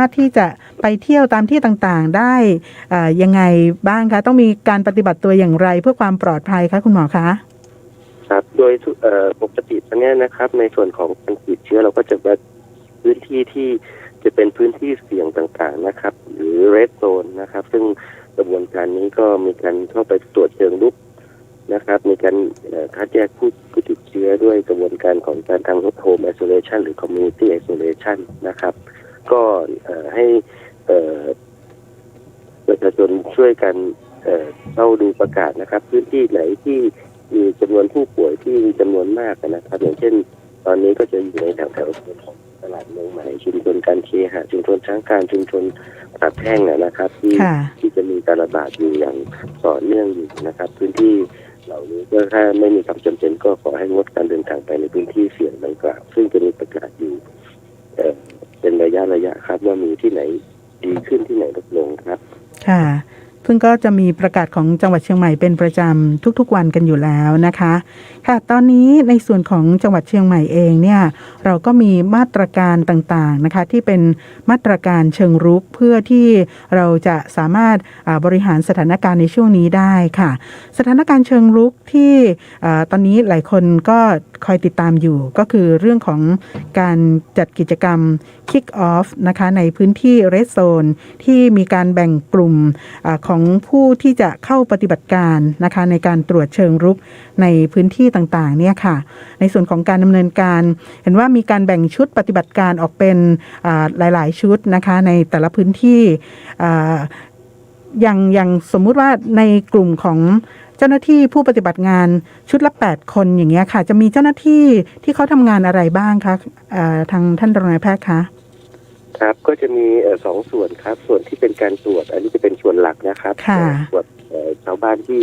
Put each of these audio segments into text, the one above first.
ารถที่จะไปเที่ยวตามที่ต่างๆได้ยังไงบ้างคะต้องมีการปฏิบัติตัวอย่างไรเพื่อความปลอดภัยคะคุณหมอคะครับโดยปกติตอนนี้นะครับในส่วนของการติดเชื้อเราก็จะแบ่งพื้นที่ที่จะเป็นพื้นที่เสี่ยงต่างๆนะครับหรือ red zone นะครับซึ่งกระบวนการนี้ก็มีการเข้าไปตรวจเชิงรุกนะครับมีการคัดแยกผู้ติดเชื้อด้วยกระบวนการของการทาง home isolation หรือ community isolation นะครับก็ให้ประชาชนช่วยกันเข้าดูประกาศนะครับพื้นที่ไหนที่มีจำนวนผู้ป่วยที่มีจำนวนมากนะครับอย่างเช่นตอนนี้ก็จะอยู่ในแถวของตลาดเมืองใหม่ชุมชนการเคหะชุมชนช้างคานชุมชนตลาดแห้งนะครับที่จะมีการระบาดอยู่อย่างต่อเนื่องอยู่นะครับพื้นที่เหล่านี้ก็ถ้าไม่มีความจำเป็นก็ขอให้งดการเดินทางไปในพื้นที่เสี่ยงดังกล่าวซึ่งจะมีประกาศอยู่เป็นระยะครับว่ามีที่ไหนดีขึ้นที่ไหนลดลงครับค่ะซึ่งก็จะมีประกาศของจังหวัดเชียงใหม่เป็นประจำทุกๆวันกันอยู่แล้วนะคะค่ะตอนนี้ในส่วนของจังหวัดเชียงใหม่เองเนี่ยเราก็มีมาตรการต่างๆนะคะที่เป็นมาตรการเชิงรุกเพื่อที่เราจะสามารถบริหารสถานการณ์ในช่วงนี้ได้ค่ะสถานการณ์เชิงรุกที่ตอนนี้หลายคนก็คอยติดตามอยู่ก็คือเรื่องของการจัดกิจกรรม Kick Off นะคะในพื้นที่ Red Zone ที่มีการแบ่งกลุ่มของผู้ที่จะเข้าปฏิบัติการนะคะในการตรวจเชิงรุกในพื้นที่ต่างๆเนี่ยค่ะในส่วนของการดำเนินการเห็นว่ามีการแบ่งชุดปฏิบัติการออกเป็นหลายๆชุดนะคะในแต่ละพื้นที่อย่างสมมุติว่าในกลุ่มของเจ้าหน้าที่ผู้ปฏิบัติงานชุดละ8คนอย่างเงี้ยค่ะจะมีเจ้าหน้าที่ที่เขาทำงานอะไรบ้างคะทางท่านรองนายแพทย์คะครับก็จะมี2ส่วนครับส่วนที่เป็นการตรวจอันนี้จะเป็นส่วนหลักนะครับตรวจชาวบ้านที่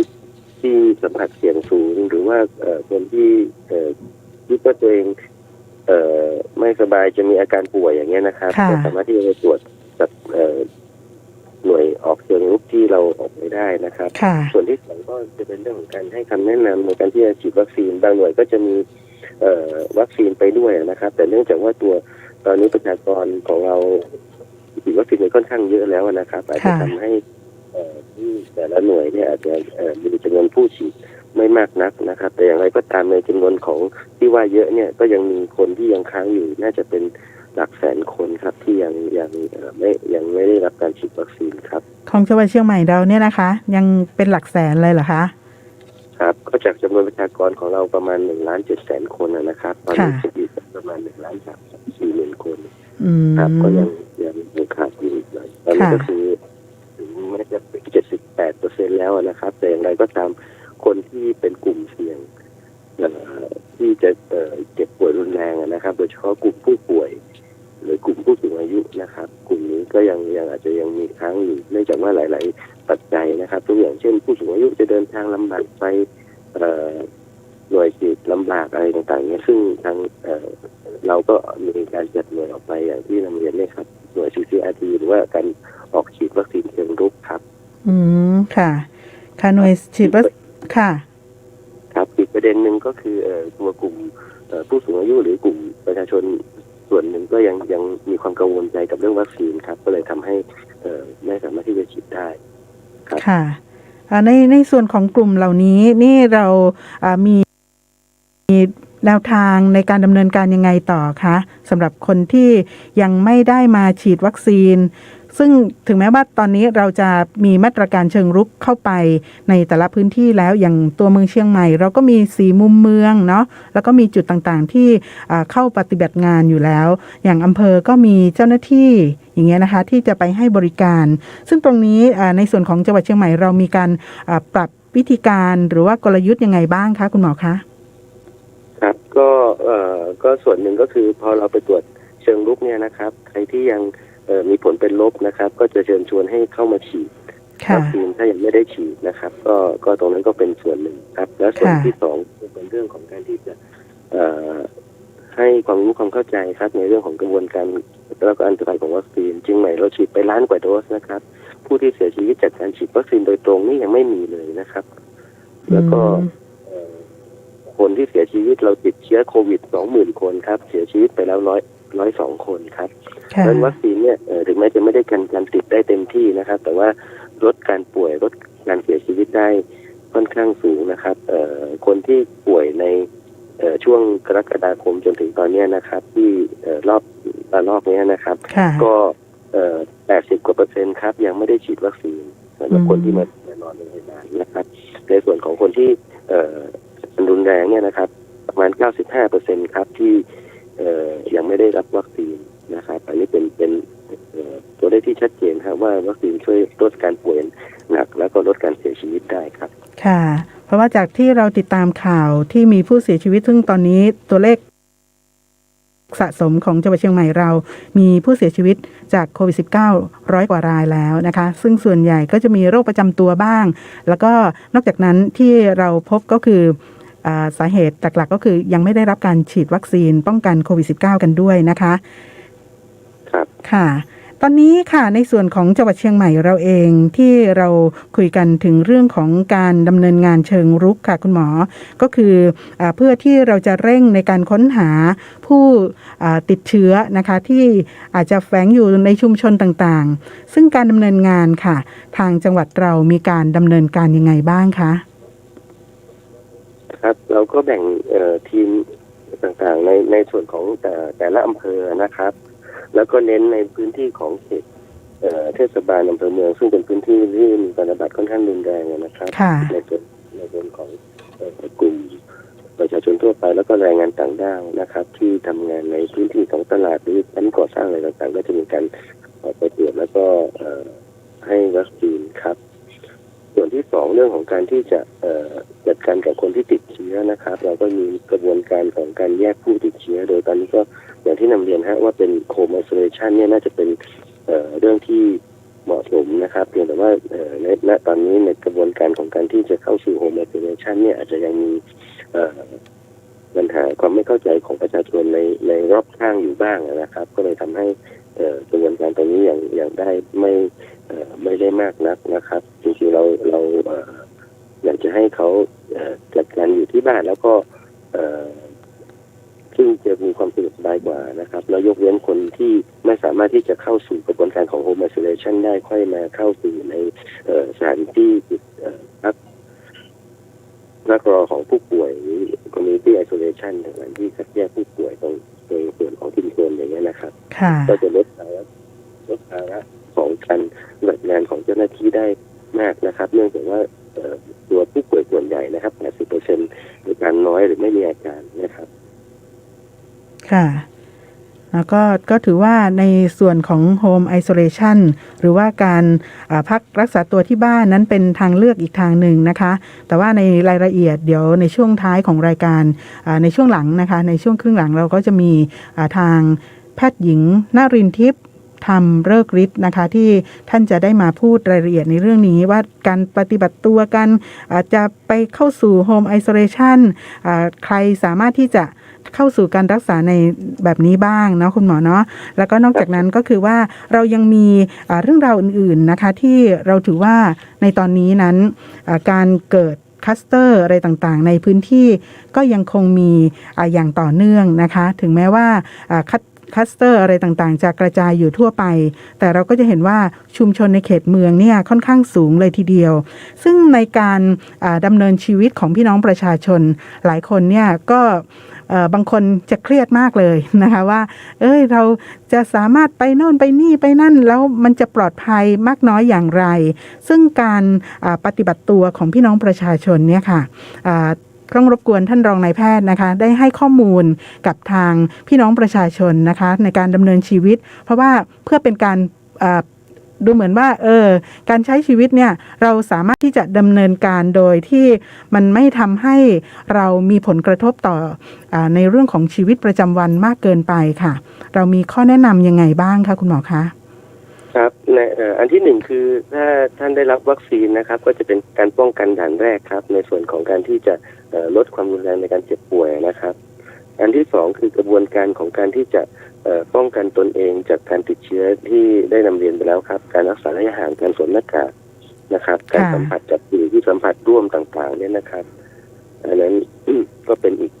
สัมผัสเสี่ยงสูงหรือว่าคนที่คิดว่าตัวเองไม่สบายจะมีอาการป่วยอย่างเงี้ยนะครับก็สามารถที่จะไปตรวจกับหน่วยออกเชิงรุกที่เราออกไม่ได้นะครับส่วนที่สองก็จะเป็นเรื่องของการให้คำแนะนำในการที่จะฉีดวัคซีนบางหน่วยก็จะมีวัคซีนไปด้วยนะครับแต่เนื่องจากว่าตอนนี้ประชากรของเราฉีดวัคซีนค่อนข้างเยอะแล้วนะครับอาจจะทำให้ที่แต่ละหน่วยเนี่ยอาจจะมีจำนวนผู้ฉีดไม่มากนักนะครับแต่อย่างไรก็ตามในจำนวนของที่ว่าเยอะเนี่ยก็ยังมีคนที่ยังค้างอยู่น่าจะเป็นหลักแสนคนครับที่ยังไม่ได้รับการฉีดวัคซีนครับของจังหวัดเชียงใหม่เราเนี่ยนะคะยังเป็นหลักแสนเลยเหรอคะครับก็จากจำนวนประชากรของเราประมาณ1,700,000 คนนะครับตอนนี้จะอยู่ประมาณ1,340,000 คนครับก็ยังขาดอยู่เลยตอนนี้ก็คือถึงแม้จะเป็น78%แล้วนะครับแต่อย่างไรก็ตามคนที่เป็นกลุ่มเสี่ยงที่จะเจ็บป่วยรุนแรงนะครับโดยเฉพาะกลุ่มผู้ป่วยหรือกลุ่มผู้สูงอายุนะครับกลุ่มนี้ก็ยังอาจจะยังมีค้างอยู่เนื่องจากว่าหลายๆปัจจัยนะครับตัวอย่างเช่นผู้สูงอายุจะเดินทางลำบากไปหน่วยฉีดลำบากอะไรต่างๆเนี่ยซึ่งทางเราก็มีการจัดหน่วยออกไปอย่างที่นำเรียนเนี่ยครับหน่วย CCRT หรือว่าการออกฉีดวัคซีนเชิงรุกครับค่ะค่ะหน่วยฉีดวัคซีนค่ะครับอีกประเด็นหนึ่งก็คือตัวกลุ่มผู้สูงอายุหรือกลุ่มประชาชนส่วนหนึ่งก็ยังมีความกังวลใจกับเรื่องวัคซีนครับก็เลยทำให้ไม่สามารถที่จะฉีดได้ครับค่ะในส่วนของกลุ่มเหล่านี้นี่เรามีแนวทางในการดำเนินการยังไงต่อคะสำหรับคนที่ยังไม่ได้มาฉีดวัคซีนซึ่งถึงแม้ว่าตอนนี้เราจะมีมาตรการเชิงรุกเข้าไปในแต่ละพื้นที่แล้วอย่างตัวเมืองเชียงใหม่เราก็มี4มุมเมืองเนาะแล้วก็มีจุดต่างๆที่เข้าปฏิบัติงานอยู่แล้วอย่างอำเภอก็มีเจ้าหน้าที่อย่างเงี้ยนะคะที่จะไปให้บริการซึ่งตรงนี้ในส่วนของจังหวัดเชียงใหม่เรามีการปรับวิธีการหรือว่ากลยุทธ์ยังไงบ้างคะคุณหมอคะครับก็ส่วนหนึ่งก็คือพอเราไปตรวจเชิงรุกเนี่ยนะครับใครที่ยังมีผลเป็นลบนะครับก็จะเชิญชวนให้เข้ามาฉีดวัคซีนถ้ายังไม่ได้ฉีดนะครับก็ตรงนั้นก็เป็นส่วนหนึ่งครับและส่วนที่สองเป็นเรื่องของการที่จะให้ความรู้ความเข้าใจครับในเรื่องของกระบวนการแล้วก็อันตรายของวัคซีนเชียงใหม่เราฉีดไป1,000,000 กว่าโดสนะครับผู้ที่เสียชีวิตจากการฉีดวัคซีนโดยตรงนี่ยังไม่มีเลยนะครับแล้วก็คนที่เสียชีวิตเราติดเชื้อโควิด 20,000 คนครับเสียชีวิตไปแล้ว 102 คนครับดังนั้นวัคซีนเนี่ยถึงแม้จะไม่ได้การติดได้เต็มที่นะครับแต่ว่าลดการป่วยลดการเสียชีวิตได้ค่อนข้างสูงนะครับคนที่ป่วยในช่วงกรกฎาคมจนถึงตอนนี้นะครับที่รอบนี้นะครับก็80 กว่า%ครับยังไม่ได้ฉีดวัคซีนสำหรับคนที่มานอนในโรงพยาบาลนะครับในส่วนของคนที่รุนแรงเนี่ยนะครับประมาณ 95% ครับที่ยังไม่ได้รับวัคซีนนะครับอันนี้เป็นตัวเลขที่ชัดเจนครับว่าวัคซีนช่วยลดการป่วยหนักแล้วก็ลดการเสียชีวิตได้ครับค่ะเพราะว่าจากที่เราติดตามข่าวที่มีผู้เสียชีวิตซึ่งตอนนี้ตัวเลขสะสมของจังหวัดเชียงใหม่เรามีผู้เสียชีวิตจากโควิด -19 100 กว่ารายแล้วนะคะซึ่งส่วนใหญ่ก็จะมีโรคประจำตัวบ้างแล้วก็นอกจากนั้นที่เราพบก็คือสาเหตุหลักๆก็คือยังไม่ได้รับการฉีดวัคซีนป้องกันโควิด -19 กันด้วยนะคะครับค่ะตอนนี้ค่ะในส่วนของจังหวัดเชียงใหม่เราเองที่เราคุยกันถึงเรื่องของการดำเนินงานเชิงรุกค่ะคุณหมอก็คือเพื่อที่เราจะเร่งในการค้นหาผู้ติดเชื้อนะคะที่อาจจะแฝงอยู่ในชุมชนต่างๆซึ่งการดำเนินงานค่ะทางจังหวัดเรามีการดำเนินการยังไงบ้างคะครับเราก็แบ่งทีมต่างๆในส่วนของแต่ละอำเภอนะครับแล้วก็เน้นในพื้นที่ของเขตเทศบาลอำเภอเมืองซึ่งเป็นพื้นที่ที่มีการระบาดค่อนข้างรุนแรงนะครับในส่วนของกลุ่มประชาชนทั่วไปแล้วก็แรงงานต่างด้าวนะครับที่ทำงานในพื้นที่ของตลาดหรือชั้นก่อสร้างอะไรต่างๆก็จะมีการไปตรวจแล้วก็ให้วัคซีนครับส่วนที่2เรื่องของการที่จะจัดการกับคนที่ติดเชื้อนะครับเราก็มีกระบวนการของการแยกผู้ติดเชื้อโดยตอนนี้ก็อย่างที่นำเรียนว่าเป็น home isolation เนี่ยน่าจะเป็นเรื่องที่เหมาะสมนะครับเพียงแต่ว่าณตอนนี้ในกระบวนการของการที่จะเข้าสู่ home isolation เนี่ยอาจจะยังมีปัญหาความไม่เข้าใจของประชาชนในรอบข้างอยู่บ้างนะครับก็เลยทำให้กระบวนการตรงนี้ยังได้ไม่ได้มากนักนะครับจริงๆเราอยากจะให้เขาจัดการอยู่ที่บ้านแล้วก็ซึ่งจะมีความสะดวกสบายกว่านะครับแล้วยกเว้นคนที่ไม่สามารถที่จะเข้าสู่กระบวนการของ home isolation ได้ค่อยมาเข้าสู่ในสถานที่พักรอของผู้ป่วยหรือ community isolation สถานที่คัดแยกผู้ป่วยตรงส่วนของชุมชนอย่างนี้นะครับก็จะลดภาระของการปฏิบัติงานของเจ้าหน้าที่ได้มากนะครับเนื่องจากว่าตัวผู้ป่วยส่วนใหญ่นะครับ 80% อาการน้อยหรือไม่มีอาการนะครับค่ะแล้วก็ถือว่าในส่วนของ Home Isolation หรือว่าการพักรักษาตัวที่บ้านนั้นเป็นทางเลือกอีกทางหนึ่งนะคะแต่ว่าในรายละเอียดเดี๋ยวในช่วงท้ายของรายการในช่วงหลังนะคะในช่วงครึ่งหลังเราก็จะมีทางแพทย์หญิงนรินทร์ทิพย์ทำเลิกฤทธิ์นะคะที่ท่านจะได้มาพูดรายละเอียดในเรื่องนี้ว่าการปฏิบัติตัวกันจะไปเข้าสู่ Home Isolation ใครสามารถที่จะเข้าสู่การรักษาในแบบนี้บ้างเนาะคุณหมอเนาะแล้วก็นอกจากนั้นก็คือว่าเรายังมีเรื่องราวอื่นๆนะคะที่เราถือว่าในตอนนี้นั้นการเกิดคลัสเตอร์อะไรต่างๆในพื้นที่ก็ยังคงมีอย่างต่อเนื่องนะคะถึงแม้ว่าคลัสเตอร์อะไรต่างๆจะกระจายอยู่ทั่วไปแต่เราก็จะเห็นว่าชุมชนในเขตเมืองเนี่ยค่อนข้างสูงเลยทีเดียวซึ่งในการดำเนินชีวิตของพี่น้องประชาชนหลายคนเนี่ยก็บางคนจะเครียดมากเลยนะคะว่าเราจะสามารถไปโน่นไปนี่ไปนั่นแล้วมันจะปลอดภัยมากน้อยอย่างไรซึ่งการปฏิบัติตัวของพี่น้องประชาชนเนี่ยค่ะต้องรบกวนท่านรองนายแพทย์นะคะได้ให้ข้อมูลกับทางพี่น้องประชาชนนะคะในการดำเนินชีวิตเพราะว่าเพื่อเป็นการดูเหมือนว่าการใช้ชีวิตเนี่ยเราสามารถที่จะดำเนินการโดยที่มันไม่ทำให้เรามีผลกระทบต่อในเรื่องของชีวิตประจำวันมากเกินไปค่ะเรามีข้อแนะนำยังไงบ้างคะคุณหมอคะครับอันที่หนึ่งคือถ้าท่านได้รับวัคซีนนะครับก็จะเป็นการป้องกันด่านแรกครับในส่วนของการที่จะลดความรุนแรงในการเจ็บป่วยนะครับอันที่สองคือกระบวนการของการที่จะป้องกันตนเองจากการติดเชื้อที่ได้นำเรียนไปแล้วครับการรักษาระยะห่างการสวมหน้ากากนะครับการสัมผัสกับสิ่งที่สัมผัสร่วมต่างๆเนี่ยนะครับอันนั้นก็เป็นอีก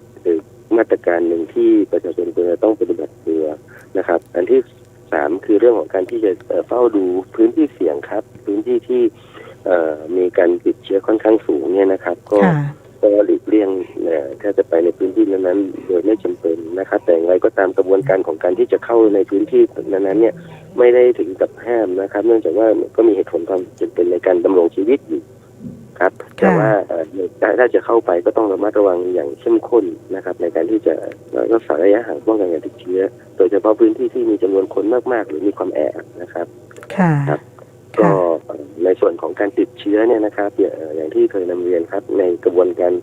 มาตรการหนึ่งที่ประชาชนควรจะต้องปฏิบัติตัว นะครับอันที่สามคือเรื่องของการที่จะเฝ้าดูพื้นที่เสี่ยงครับพื้นที่ที่มีการติดเชื้อค่อนข้างสูงเนี่ยนะครับก็หลีกเลี่ยงถ้าจะไปในพื้นที่นั้นๆโดยไม่จำเป็นนะครับแต่อย่างไรก็ตามกระบวนการของการที่จะเข้าในพื้นที่นั้นๆเนี่ยไม่ได้ถึงกับห้ามนะครับเนื่องจากว่าก็มีเหตุผลความจำเป็นในการดำรงชีวิตอยู่ครับแต่ว่าถ้าจะเข้าไปก็ต้องระมัดระวังอย่างเข้มข้นนะครับในการที่จะรักษาระยะห่างป้องกันการติดเชื้อโดยเฉพาะพื้นที่ที่มีจำนวนคนมากๆหรือมีความแออัดนะครับครับก็ในส่วนของการติดเชื้อเนี่ยนะครับอย่างที่เคยนำเรียนครับในกระบวนการ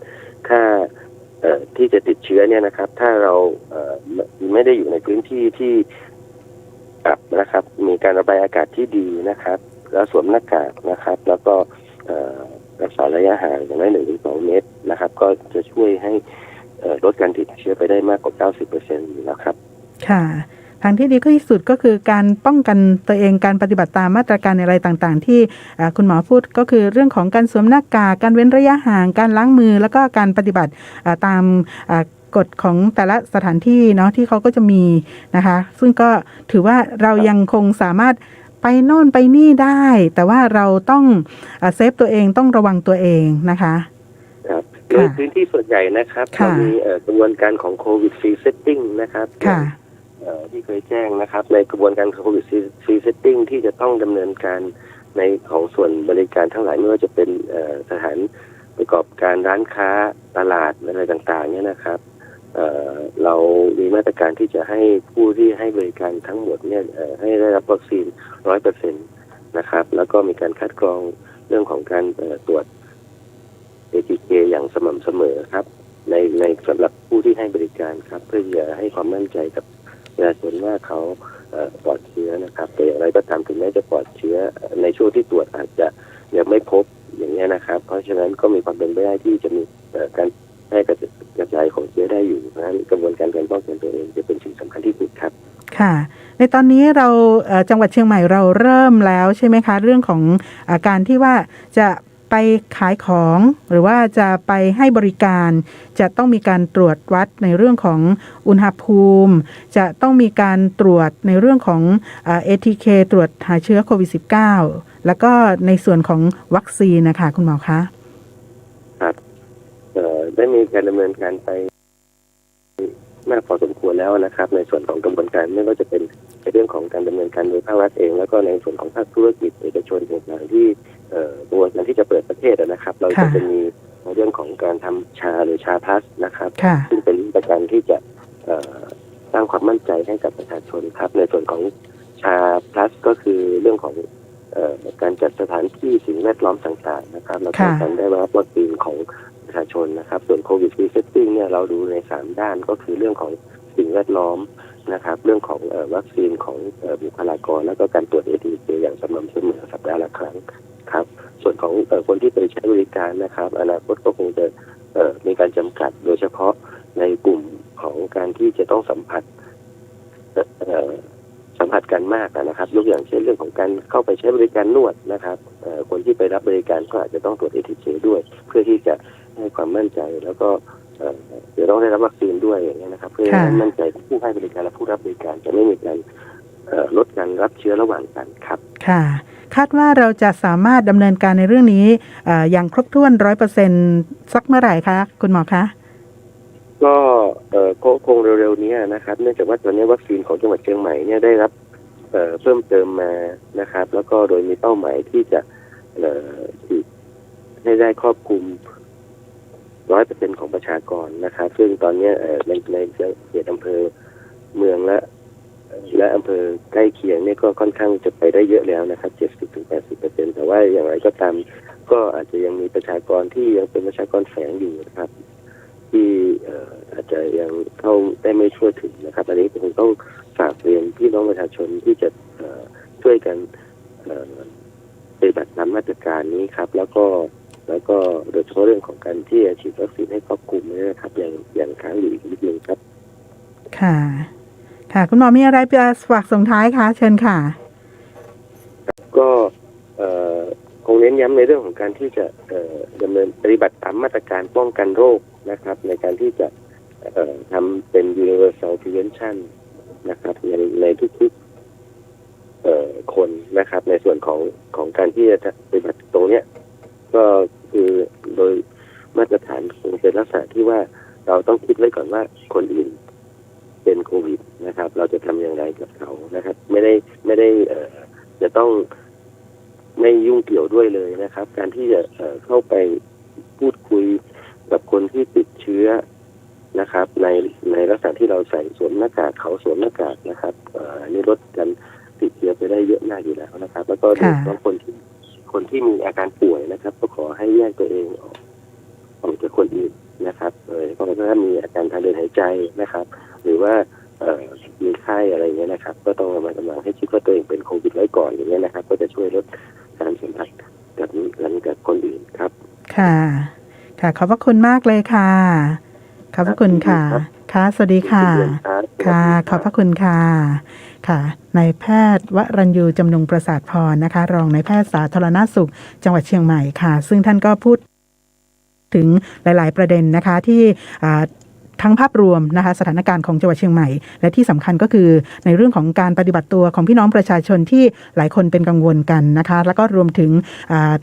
ค่าที่จะติดเชื้อเนี่ยนะครับถ้าเราไม่ได้อยู่ในพื้นที่ที่อับนะครับมีการระบายอากาศที่ดีนะครับแล้วสวมหน้ากากนะครับแล้วก็รักษาระยะห่างอย่างน้อย1-2 เมตรนะครับก็จะช่วยให้ลดการติดเชื้อไปได้มากกว่า 90% อยู่แล้วครับค่ะทางที่ดีที่สุดก็คือการป้องกันตัวเองการปฏิบัติตามมาตรการอะไรต่างๆที่คุณหมอพูดก็คือเรื่องของการสวมหน้ากากการเว้นระยะห่างการล้างมือแล้วก็การปฏิบัติตามกฎของแต่ละสถานที่เนาะที่เขาก็จะมีนะคะซึ่งก็ถือว่าเรายังคงสามารถไปโน่นไปนี่ได้แต่ว่าเราต้องเซฟตัวเองต้องระวังตัวเองนะคะครับโดยพื้นที่ส่วนใหญ่นะครับเรามีกระบวนการของโควิดฟรีเซตติ้งนะครับที่เคยแจ้งนะครับในกระบวนการโควิดฟรีเซตติ้งที่จะต้องดำเนินการในของส่วนบริการทั้งหลายไม่ว่าจะเป็นสถานประกอบการร้านค้าตลาดอะไรต่างๆเนี่ยนะครับเรามีมาตรการที่จะให้ผู้ที่ให้บริการทั้งหมดเนี่ยให้ได้รับวัคซีน 100% นะครับแล้วก็มีการคัดกรองเรื่องของการตรวจ ATK อย่างสม่ำเสมอครับในสำหรับผู้ที่ให้บริการครับเพื่อจะให้ความมั่นใจกับประชาชนว่าเขาปลอดเชื้อนะครับแต่อย่างไรก็ตามถึงแม้จะปลอดเชื้อในช่วงที่ตรวจอาจจะยังไม่พบอย่างนี้นะครับเพราะฉะนั้นก็มีความเป็นไปได้ที่จะมีการแพร่กระจายของเชื้อได้อยู่เพราะฉะนั้นกระบวนการป้องกันตัวเองจะเป็นสิ่งสำคัญที่สุดครับค่ะในตอนนี้เราจังหวัดเชียงใหม่เราเริ่มแล้วใช่ไหมคะเรื่องของการที่ว่าจะไปขายของหรือว่าจะไปให้บริการจะต้องมีการตรวจวัดในเรื่องของอุณหภูมิจะต้องมีการตรวจในเรื่องของATK ตรวจหาเชื้อโควิด -19 แล้วก็ในส่วนของวัคซีนนะคะคุณหมอคะครับได้มีการดำเนินการไปมากพอสมควรแล้วนะครับในส่วนของกระบวนการไม่ว่าจะเป็นในเรื่องของการดำเนินการโดยภาครัฐเองแล้วก็ในส่วนของภาคธุรกิจเอกชนต่างๆที่กระบวนการที่จะเปิดประเทศนะครับเราก็จะมีเรื่องของการทำชาหรือชาพลัสนะครับซึ่งเป็นประการที่จะสร้างความมั่นใจให้กับประชาชนครับในส่วนของชาพลัสก็คือเรื่องของการจัดสถานที่สิ่งแวดล้อมต่างๆนะครับแล้วก็การได้รับวัคซีนของประชาชนนะครับส่วนโควิดฟรีเซตติ้งเนี่ยเราดูใน3ด้านก็คือเรื่องของสิ่งแวดล้อมนะครับเรื่องของวัคซีนของบุคลากรแล้วก็การตรวจ ATK อย่างสม่ำเสมอสัปดาห์ละครั้งครับส่วนของคนที่ไปใช้บริการนะครับอนาคตก็คงจะมีการจำกัดโดยเฉพาะในกลุ่มของการที่จะต้องสัมผัสกันมากนะครับยกอย่างเช่นเรื่องของการเข้าไปใช้บริการนวดนะครับคนที่ไปรับบริการก็อาจจะต้องตรวจ ATK ด้วยเพื่อที่จะให้ความมั่นใจแล้วก็จะต้องได้รับวัคซีนด้วยอย่างนี้นะครับเพื่อให้มั่นใจผู้ให้บริการและผู้รับบริการจะไม่มีการลดการรับเชื้อระหว่างกันครับค่ะคาดว่าเราจะสามารถดำเนินการในเรื่องนี้อย่างครบถ้วน 100% สักเมื่อไหร่คะคุณหมอคะก็คงเร็วๆนี้นะครับเนื่องจากว่าตอนนี้วัคซีนของจังหวัดเชียงใหม่เนี่ยได้รับเพิ่มเติมมานะครับแล้วก็โดยมีเป้าหมายที่จะฉีดให้ได้ครอบคลุม 100% ของประชากรนะครับซึ่งตอนนี้ในเขตอำเภอเมืองและอำเภอใกล้เคียงนี่ก็ค่อนข้างจะไปได้เยอะแล้วนะครับ 70-80% แต่ว่าอย่างไรก็ตามก็อาจจะยังมีประชากรที่ยังเป็นประชากรแฝงอยู่นะครับที่อาจจะยังเข้าได้ไม่ทั่วถึงนะครับอันนี้คงต้องฝากเรียนพี่น้องประชาชนที่จะช่วยกันปฏิบัติตามมาตรการนี้ครับแล้วก็โดยเฉพาะเรื่องของการที่จะฉีดวัคซีนให้ครอบคลุมนะครับอย่างค้างอยู่อีกนิดนึงครับค่ะค่ะคุณหมอมีอะไรจะฝากส่งท้ายคะเชิญค่ะก็คงเน้นย้ำในเรื่องของการที่จะดำเนินปฏิบัติตามมาตรการป้องกันโรคนะครับในการที่จะทำเป็น universal prevention นะครับในทุกๆคนนะครับในส่วนของการที่จะปฏิบัติตรงเนี้ยก็คือโดยมาตรฐานคงเป็นลักษณะที่ว่าเราต้องคิดไว้ก่อนว่าคนอื่นเป็นโควิดนะครับเราจะทำอย่างไรกับเขานะครับไม่ได้จะต้องไม่ยุ่งเกี่ยวด้วยเลยนะครับการที่จะเข้าไปพูดคุยกับคนที่ติดเชื้อนะครับในลักษณะที่เราใส่สวมหน้ากากเขาสวมหน้ากากนะครับนี่ลดการติดเชื้อไปได้เยอะมากอยู่แล้วนะครับแล้วก็โดยเฉพาะคนที่มีอาการป่วยนะครับก็ขอให้แยกตัวเองออกจากคนอื่นนะครับเพราะถ้ามีอาการทางเดินหายใจนะครับหรือว่ามีไข้อะไรเงี้ยนะครับก็ต้องระมัดระวังให้คิดว่าตัวเองเป็นโควิดไว้ก่อนอย่างเงี้ยนะครับก็จะช่วยลดการสัมผัสกับคนอื่นครับค่ะค่ะขอบพระคุณมากเลยค่ะขอบพระคุณค่ะค่ะสวัสดีค่ะค่ะขอบพระคุณค่ะค่ะนายแพทย์วรัญญูจำนงประสาทพรนะคะรองนายแพทย์สาธารณสุขจังหวัดเชียงใหม่ค่ะซึ่งท่านก็พูดถึงหลายๆประเด็นนะคะที่ทั้งภาพรวมนะคะสถานการณ์ของจังหวัดเชียงใหม่และที่สำคัญก็คือในเรื่องของการปฏิบัติตัวของพี่น้องประชาชนที่หลายคนเป็นกังวลกันนะคะแล้วก็รวมถึง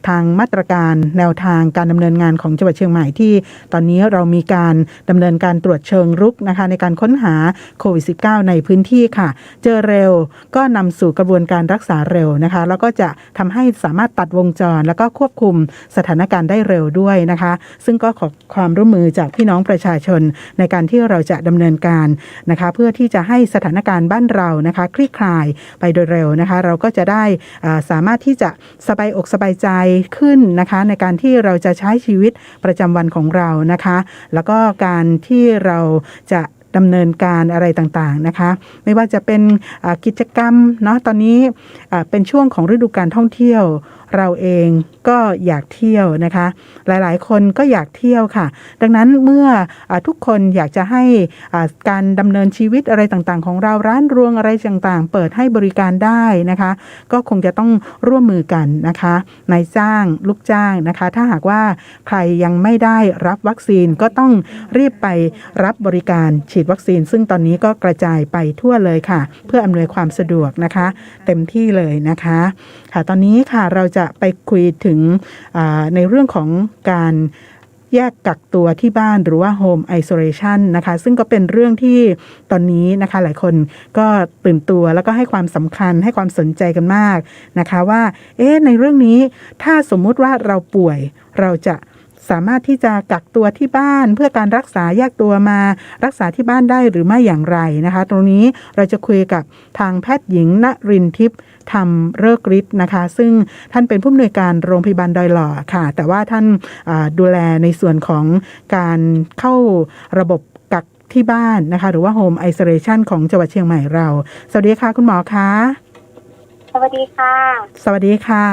ทางมาตรการแนวทางการดำเนินงานของจังหวัดเชียงใหม่ที่ตอนนี้เรามีการดำเนินการตรวจเชิงรุกนะคะในการค้นหาโควิด -19 ในพื้นที่ค่ะเจอเร็วก็นำสู่กระบวนการรักษาเร็วนะคะแล้วก็จะทำให้สามารถตัดวงจรแล้วก็ควบคุมสถานการณ์ได้เร็วด้วยนะคะซึ่งก็ขอความร่วมมือจากพี่น้องประชาชนในการที่เราจะดำเนินการนะคะเพื่อที่จะให้สถานการณ์บ้านเรานะคะคลี่คลายไปโดยเร็วนะคะเราก็จะได้สามารถที่จะสบายอกสบายใจขึ้นนะคะในการที่เราจะใช้ชีวิตประจำวันของเรานะคะแล้วก็การที่เราจะดำเนินการอะไรต่างๆนะคะไม่ว่าจะเป็นกิจกรรมเนาะตอนนี้เป็นช่วงของฤดูการท่องเที่ยวเราเองก็อยากเที่ยวนะคะหลายๆคนก็อยากเที่ยวค่ะดังนั้นเมื่อทุกคนอยากจะให้การดำเนินชีวิตอะไรต่างๆของเราร้านรวงอะไรต่างๆเปิดให้บริการได้นะคะก็คงจะต้องร่วมมือกันนะคะนายจ้างลูกจ้างนะคะถ้าหากว่าใครยังไม่ได้รับวัคซีนก็ต้องรีบไปรับบริการฉีดวัคซีนซึ่งตอนนี้ก็กระจายไปทั่วเลยค่ะเพื่ออำนวยความสะดวกนะคะเต็มที่เลยนะคะค่ะตอนนี้ค่ะเราจะไปคุยถึงในเรื่องของการแยกกักตัวที่บ้านหรือว่า Home Isolation นะคะซึ่งก็เป็นเรื่องที่ตอนนี้นะคะหลายคนก็ตื่นตัวแล้วก็ให้ความสำคัญให้ความสนใจกันมากนะคะว่าในเรื่องนี้ถ้าสมมุติว่าเราป่วยเราจะสามารถที่จะกักตัวที่บ้านเพื่อการรักษาแยกตัวมารักษาที่บ้านได้หรือไม่อย่างไรนะคะตรงนี้เราจะคุยกับทางแพทย์หญิงณรินทร์ทิพย์ธรรมฤกษ์ฤทธิ์นะคะซึ่งท่านเป็นผู้อำนวยการโรงพยาบาลดอยหล่อค่ะแต่ว่าท่านดูแลในส่วนของการเข้าระบบกักที่บ้านนะคะหรือว่า Home Isolation ของจังหวัดเชียงใหม่เราสวัสดีค่ะคุณหมอคะสวัสดีค่ะสวัสดีค่ะ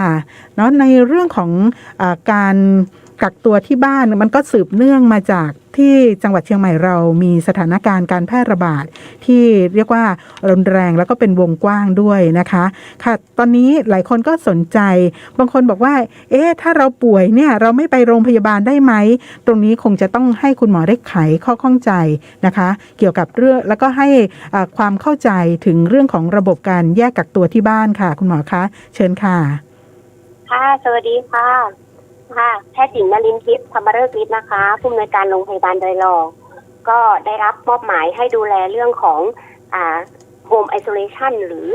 เนาะในเรื่องของการกักตัวที่บ้านมันก็สืบเนื่องมาจากที่จังหวัดเชียงใหม่เรามีสถานการณ์การแพร่ระบาดที่เรียกว่ารุนแรงแล้วก็เป็นวงกว้างด้วยนะคะค่ะตอนนี้หลายคนก็สนใจบางคนบอกว่าถ้าเราป่วยเนี่ยเราไม่ไปโรงพยาบาลได้ไหมตรงนี้คงจะต้องให้คุณหมอได้ไขข้อข้องใจนะคะเกี่ยวกับเรื่องแล้วก็ให้ความเข้าใจถึงเรื่องของระบบการแยกกักตัวที่บ้านค่ะคุณหมอคะเชิญค่ะค่ะสวัสดีค่ะค่ะแพทย์หญิงนรินทร์ทิพย์ธรรมฤกษ์ฤทธิ์นะคะผู้อำนวยการโรงพยาบาลดอยหล่อก็ได้รับมอบหมายให้ดูแลเรื่องของHome Isolation หรือ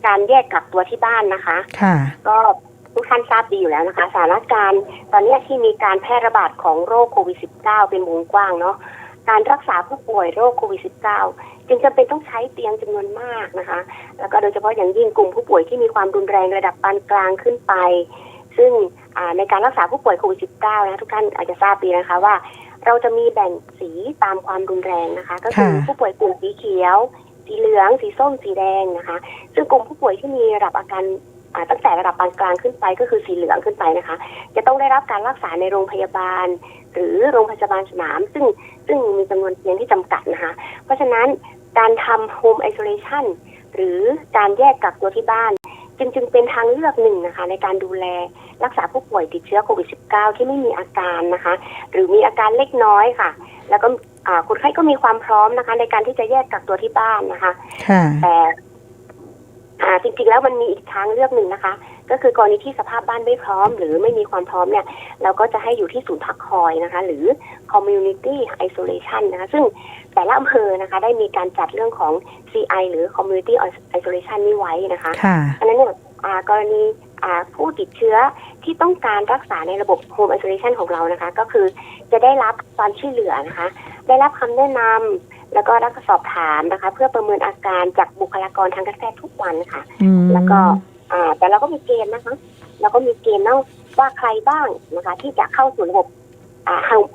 การแยกกักตัวที่บ้านนะคะค่ะก็ทุกท่านทราบดีอยู่แล้วนะคะสถานการณ์ตอนนี้ที่มีการแพร่ระบาดของโรคโควิด -19 เป็นวงกว้างเนาะการรักษาผู้ป่วยโรคโควิด -19 จึงจำเป็นต้องใช้เตียงจำนวนมากนะคะแล้วก็โดยเฉพาะอย่างยิ่งกลุ่มผู้ป่วยที่มีความรุนแรงระดับปานกลางขึ้นไปซึ่งในการรักษาผู้ป่วยโควิด -19 นะทุกท่านอาจจะทราบดีนะคะว่าเราจะมีแบ่งสีตามความรุนแรงนะคะก็คือผู้ป่วยกลุ่มสีเขียวสีเหลืองสีส้มสีแดงนะคะซึ่งกลุ่มผู้ป่วยที่มีระดับอาการตั้งแต่ระดับปานกลางขึ้นไปก็คือสีเหลืองขึ้นไปนะคะจะต้องได้รับการรักษาในโรงพยาบาลหรือโรงพยาบาลสนามซึ่งมีจำนวนเตียงที่จำกัดนะคะเพราะฉะนั้นการทำ Home Isolation หรือการแยกกักตัวที่บ้าน จึงเป็นทางเลือกหนึ่งนะคะในการดูแลรักษาผู้ป่วยติดเชื้อโควิด -19 ที่ไม่มีอาการนะคะหรือมีอาการเล็กน้อยค่ะแล้วก็คนไข้ก็มีความพร้อมนะคะในการที่จะแยกกักตัวที่บ้านนะคะแต่จริงๆแล้วมันมีอีกทางเลือกหนึ่งนะคะก็คือกรณีที่สภาพบ้านไม่พร้อมหรือไม่มีความพร้อมเนี่ยเราก็จะให้อยู่ที่ศูนย์พักคอยนะคะหรือ community isolation นะคะซึ่งแต่ละอำเภอนะคะได้มีการจัดเรื่องของ CI หรือ community isolation นี้ไว้นะคะอันนั้นเนี่ยกรณีผู้ติดเชื้อที่ต้องการรักษาในระบบ home isolation ของเรานะคะก็คือจะได้รับความช่วยเหลือนะคะได้รับคำแนะนำแล้วก็รับสอบถามนะคะเพื่อประเมินอาการจากบุคลากรทางการแพทย์ทุกวันค่ะแล้วก็แต่เราก็มีเกณฑ์นะคะเราก็มีเกณฑ์ว่าใครบ้างนะคะที่จะเข้าสู่ระบบ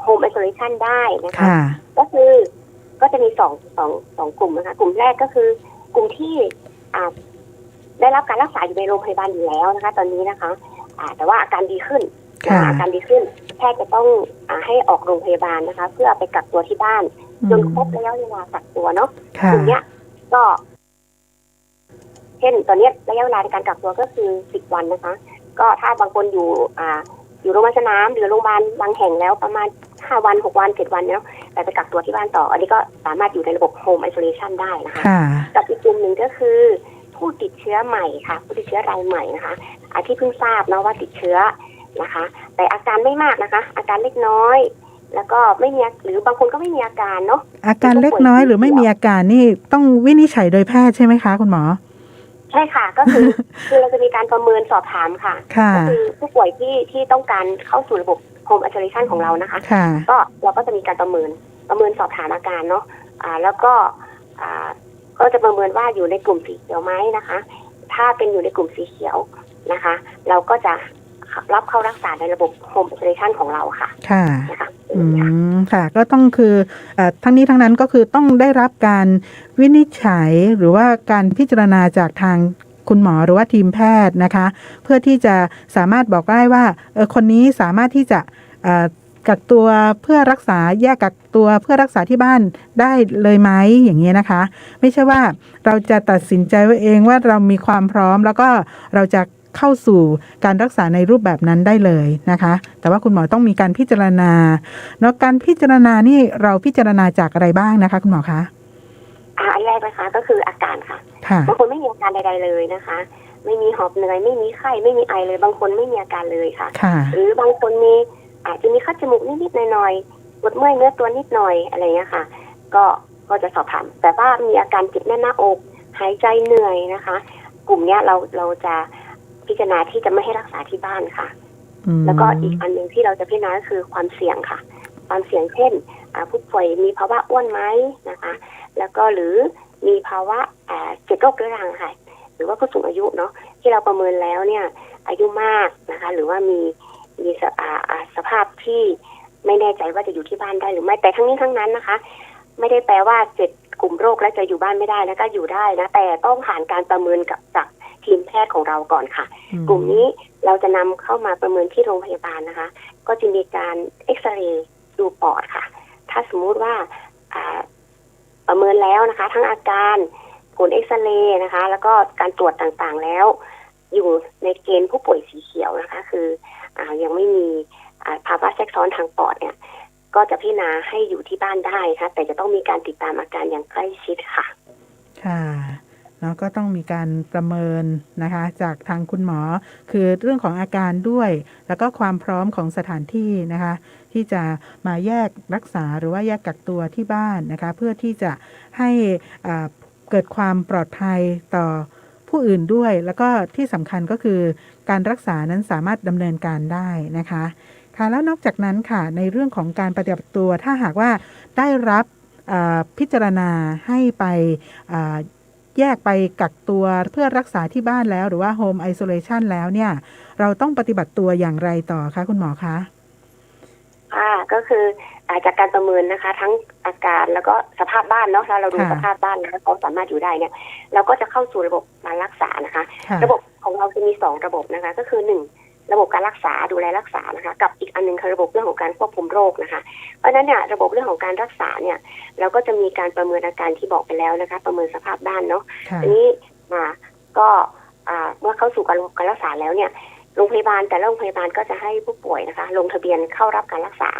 home isolation ได้นะคะก็คือก็จะมีสองกลุ่มนะคะกลุ่มแรกก็คือกลุ่มที่ได้รับการรักษาอยู่ในโรงพยาบาลอยู่แล้วนะคะตอนนี้นะคะแต่ว่าอาการดีขึ้นอาการดีขึ้นแพทย์จะต้องให้ออกโรงพยาบาลนะคะเพื่อไปกักตัวที่บ้านจนครบระยะเวลากักตัวเนาะกลุ่มนี้ก็เช่นตอนนี้ระยะเวลาในการกักตัวก็คือ10 วันนะคะก็ถ้าบางคนอยู่โรงพยาบาลสนามหรือโรงพยาบาลบางแห่งแล้วประมาณ5 วัน6 วัน7 วันแล้วแต่จะกักตัวที่บ้านต่ออันนี้ก็สามารถอยู่ในระบบ home isolation ได้นะคะกับอีกกลุ่มหนึ่งก็คือผู้ติดเชื้อใหม่ค่ะผู้ติดเชื้อรายใหม่นะคะที่เพิ่งทราบนะว่าติดเชื้อนะคะแต่อาการไม่มากนะคะอาการเล็กน้อยแล้วก็ไม่มีหรือบางคนก็ไม่มีอาการเนาะอาการเล็กน้อยหรือไม่มีอาการนี่ต้องวินิจฉัยโดยแพทย์ใช่ไหมคะคุณหมอใช่ค่ะก็คือเราจะมีการประเมินสอบถามค่ะก็คือผู้ป่วยที่ต้องการเข้าสู่ระบบ home isolation ของเรานะคะก็เราก็จะมีการประเมินสอบถามอาการเนาะแล้วก็ก็จะประเมินว่าอยู่ในกลุ่มสีเขียวไหมนะคะถ้าเป็นอยู่ในกลุ่มสีเขียวนะคะเราก็จะรับเข้ารักษาในระบบ home isolation ของเราค่ะค่ะนะคะค่ะก็ต้องคือทั้งนี้ทั้งนั้นก็คือต้องได้รับการวินิจฉัยหรือว่าการพิจารณาจากทางคุณหมอหรือว่าทีมแพทย์นะคะเพื่อที่จะสามารถบอกได้ว่าคนนี้สามารถที่จะกักตัวเพื่อรักษาแยกกักตัวเพื่อรักษาที่บ้านได้เลยไหมอย่างนี้นะคะไม่ใช่ว่าเราจะตัดสินใจไว้เองว่าเรามีความพร้อมแล้วก็เราจะเข้าสู่การรักษาในรูปแบบนั้นได้เลยนะคะแต่ว่าคุณหมอต้องมีการพิจารณาเนาะการพิจารณานี่เราพิจารณาจากอะไรบ้างนะคะคุณหมอคะอันแรกนะคะก็คืออาการค่ะบางคนไม่มีอาการใดๆเลยนะคะไม่มีหอบเหนื่อยไม่มีไข้ไม่มีไอเลยบางคนไม่มีอาการเลยค่ะหรือบางคนอาจจะมีคัดจมูกนิดๆหน่อยๆปวดเมื่อยเนื้อตัวนิดหน่อยอะไรเงี้ยค่ะก็จะสอบถามแต่ว่ามีอาการเจ็บแน่นหน้าอกหายใจเหนื่อยนะคะกลุ่มเนี้ยเราจะพิจารณาที่จะไม่ให้รักษาที่บ้านค่ะแล้วก็อีกอันหนึ่งที่เราจะพิจารณาก็คือความเสี่ยงค่ะความเสี่ยงเช่นผู้ป่วยมีภาวะอ้วนไหมนะคะแล้วก็หรือมีภาวะ7 โรคเรื้อรังค่ะหรือว่าผู้สูงอายุเนาะที่เราประเมินแล้วเนี่ยอายุมากนะคะหรือว่ามีสภาพที่ไม่แน่ใจว่าจะอยู่ที่บ้านได้หรือไม่แต่ทั้งนี้ทั้งนั้นนะคะไม่ได้แปลว่า7 กลุ่มโรคแล้วจะอยู่บ้านไม่ได้แล้วก็อยู่ได้นะแต่ต้องผ่านการประเมินจากทีมแพทย์ของเราก่อนค่ะกลุ่มนี้เราจะนำเข้ามาประเมินที่โรงพยาบาลนะคะก็จะมีการเอ็กซเรย์ดูปอดค่ะถ้าสมมุติว่าประเมินแล้วนะคะทั้งอาการผลเอ็กซเรย์นะคะแล้วก็การตรวจต่างๆแล้วอยู่ในเกณฑ์ผู้ป่วยสีเขียวนะคะคือยังไม่มีภาวะแทรกซ้อนทางปอดเนี่ยก็จะพิจารณาให้อยู่ที่บ้านได้ค่ะแต่จะต้องมีการติดตามอาการอย่างใกล้ชิดค่ะค่ะแล้วก็ต้องมีการประเมินนะคะจากทางคุณหมอคือเรื่องของอาการด้วยแล้วก็ความพร้อมของสถานที่นะคะที่จะมาแยกรักษาหรือว่าแยกกักตัวที่บ้านนะคะเพื่อที่จะให้เกิดความปลอดภัยต่อผู้อื่นด้วยแล้วก็ที่สำคัญก็คือการรักษานั้นสามารถดำเนินการได้นะคะค่ะแล้วนอกจากนั้นค่ะในเรื่องของการปฏิบัติตัวถ้าหากว่าได้รับพิจารณาให้ไปแยกไปกักตัวเพื่อรักษาที่บ้านแล้วหรือว่า Home Isolation แล้วเนี่ยเราต้องปฏิบัติตัวอย่างไรต่อคะคุณหมอคะก็คือจากการประเมินนะคะทั้งอาการแล้วก็สภาพบ้านเนาะถ้าเราดูสภาพบ้านแล้วเขาสามารถอยู่ได้เนี่ยเราก็จะเข้าสู่ระบบการรักษานะคะระบบของเราจะมี2 ระบบนะคะก็คือ1ระบบการรักษาดูแลรักษานะคะกับอีกอันนึงคือระบบเรื่องของการควบคุมโรคนะคะเพราะฉะนั้นเนี่ยระบบเรื่องของการรักษาเนี่ยเราก็จะมีการประเมินอาการที่บอกไปแล้วนะคะประเมินสภาพบ้านเนาะอันนี้ก็ เมื่อเข้าสู่การรักษาแล้วเนี่ยโรงพยาบาลแต่ละโรงพยาบาลก็จะให้ผู้ป่วยนะคะลงทะเบียนเข้ารับการรักษา